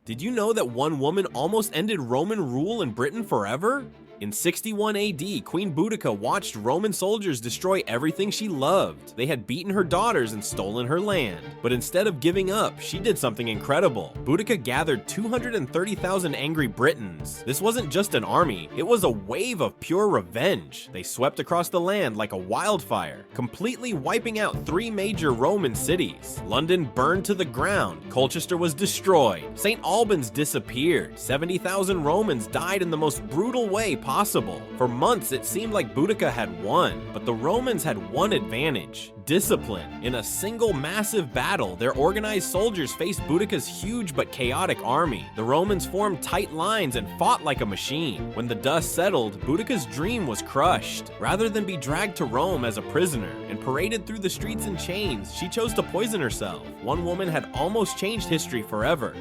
Did you know that one woman almost ended Roman rule in Britain forever? In 61 AD, Queen Boudica watched Roman soldiers destroy everything she loved. They had beaten her daughters and stolen her land. But instead of giving up, she did something incredible. Boudica gathered 230,000 angry Britons. This wasn't just an army, it was a wave of pure revenge. They swept across the land like a wildfire, completely wiping out 3 major Roman cities. London burned to the ground, Colchester was destroyed, St. Albans disappeared, 70,000 Romans died in the most brutal way possible. For months, it seemed like Boudica had won, but the Romans had one advantage: discipline. In a single massive battle, their organized soldiers faced Boudica's huge but chaotic army. The Romans formed tight lines and fought like a machine. When the dust settled, Boudica's dream was crushed. Rather than be dragged to Rome as a prisoner and paraded through the streets in chains, she chose to poison herself. One woman had almost changed history forever.